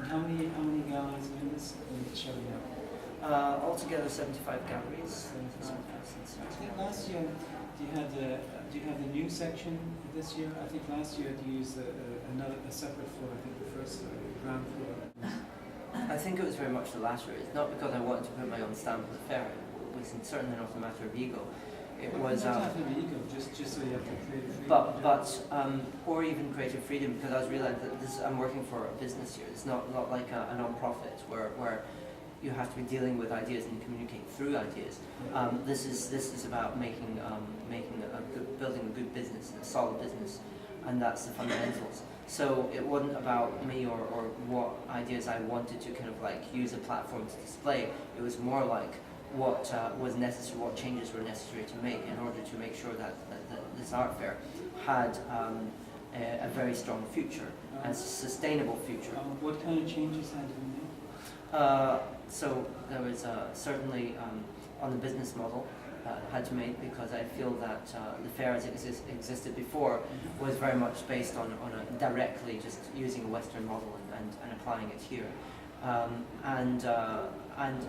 how many galleries are in this show now? Altogether 75 galleries. I think last year do you have the new section this year? I think last year you used a separate floor. I think the first ground floor. I think it was very much the latter. It's not because I wanted to put my own stamp on the fair. It was certainly not a matter of ego. It was not a matter of ego, just so you have the creative freedom. Or even creative freedom, because I was realizing that I'm working for a business here. It's not like a non-profit where you have to be dealing with ideas and communicate through ideas. This is about building a good business, a solid business, and that's the fundamentals. So it wasn't about me or what ideas I wanted to kind of like use a platform to display. It was more like what was necessary, what changes were necessary to make in order to make sure that this art fair had a very strong future, a sustainable future. What kind of changes had to be made? So there was certainly on the business model had to make, because I feel that the fair as it existed before was very much based on directly just using a Western model and applying it here. And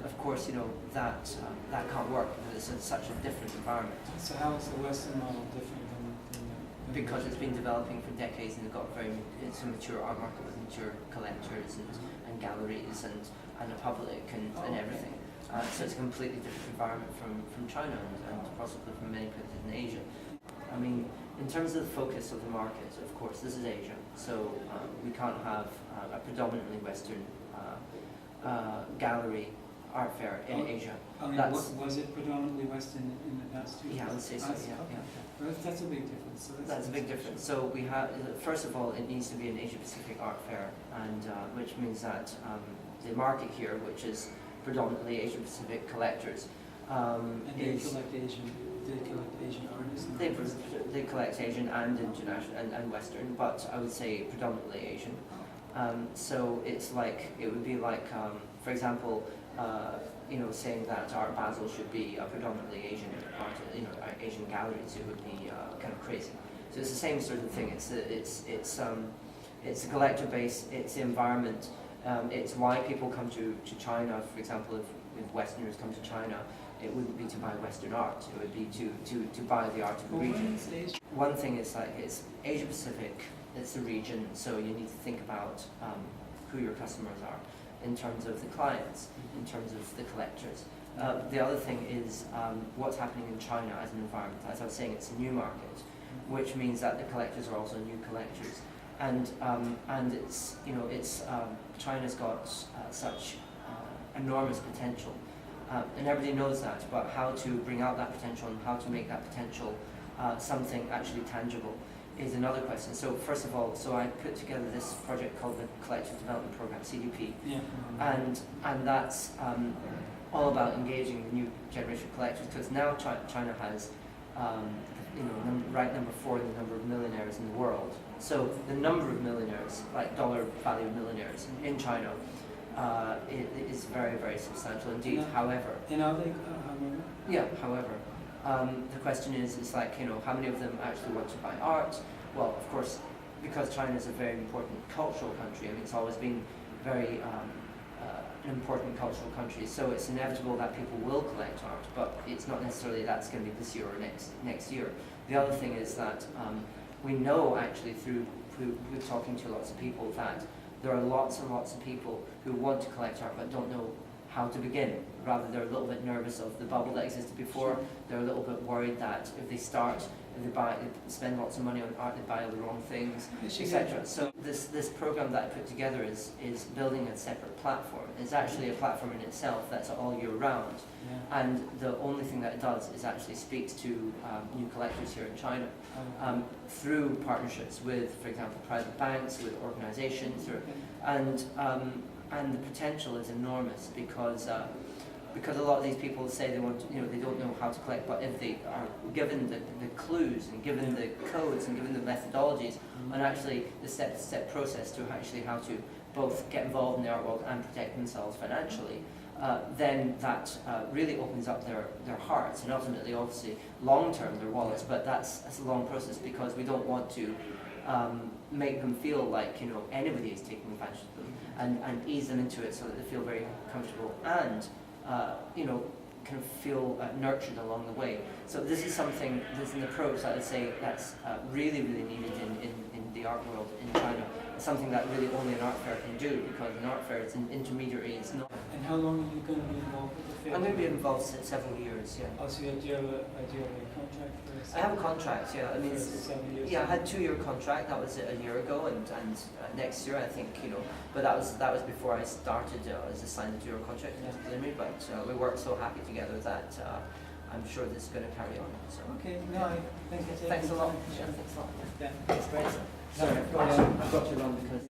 of course, you know, that can't work because it's in such a different environment. So how is the Western model different than because it's been developing for decades and it's a mature art market with mature collectors and galleries and a public and everything. So it's a completely different environment from China and possibly from many places in Asia. I mean, in terms of the focus of the market, of course, this is Asia, so we can't have a predominantly Western gallery art fair in Asia. Was it predominantly Western in the past 2 years? Yeah, I would say so. Yeah. Well, that's a big difference. So that's a big difference. So we have, first of all, it needs to be an Asia-Pacific art fair, and which means that the market here, which is predominantly Asia-Pacific collectors, and they collect Asian artists. They collect Asian and international and Western, but I would say predominantly Asian. So it's like, it would be like, for example, you know, saying that Art Basel should be predominantly Asian art, you know, Asian galleries. It would be kind of crazy. So it's the same sort of thing. It's a collector base. It's the environment. It's why people come to China. For example, if Westerners come to China, it wouldn't be to buy Western art. It would be to buy the art of the region. One thing is like it's Asia Pacific. It's the region, so you need to think about who your customers are in terms of the clients, in terms of the collectors. The other thing is what's happening in China as an environment. As I was saying, it's a new market, which means that the collectors are also new collectors, and it's, you know, it's China's got such enormous potential, and everybody knows that. But how to bring out that potential and how to make that potential something actually tangible is another question. So first of all, so I put together this project called the Collective Development Program, CDP, and that's all about engaging the new generation of collectors, because now China has, you know, ranked number 4 in the number of millionaires in the world. So the number of millionaires, like dollar value millionaires in China, is very, very substantial indeed. However, however, the question is like, you know, how many of them actually want to buy art? Well, of course, because China is a very important cultural country. I mean, it's always been very an important cultural country. So it's inevitable that people will collect art, but it's not necessarily that's going to be this year or next year. The other thing is that we know actually through talking to lots of people that there are lots and lots of people who want to collect art but don't know how to begin. Rather, they're a little bit nervous of the bubble that existed before. They're a little bit worried that if they start, if they spend lots of money on art, they buy all the wrong things, etc. So this program that I put together is building a separate platform. It's actually a platform in itself that's all year round, and the only thing that it does is actually speaks to new collectors here in China through partnerships with, for example, private banks, with organizations, and the potential is enormous because a lot of these people say they want to, you know, they don't know how to collect, but if they are given the clues and given the codes and given the methodologies and actually the step-to-step process to actually how to both get involved in the art world and protect themselves financially, then that really opens up their hearts and ultimately, obviously, long-term their wallets. But that's a long process because we don't want to make them feel like, you know, anybody is taking advantage of them, and ease them into it so that they feel very comfortable and, you know, kind of feel nurtured along the way. So this is something, this is an approach that I would say that's really, really needed in the art world in China. It's something that really only an art fair can do, because an art fair is an intermediary, it's not. And how long are you going to be involved with the fair? I'm going to be involved several years, yeah. Oh, so do you have a contract for this? I have a contract, yeah. I mean, For 7 years? yeah, I had a 2-year contract. That was a year ago, and next year I think, you know. But that was before I started as I signed the 2-year contract with me. But we worked so happy together that I'm sure this is going to carry on. So. Okay, no, I thank you. Thanks a lot. Sure. Yeah, thanks a lot. Yeah. It's great. Sorry, Sorry, I've got you wrong because.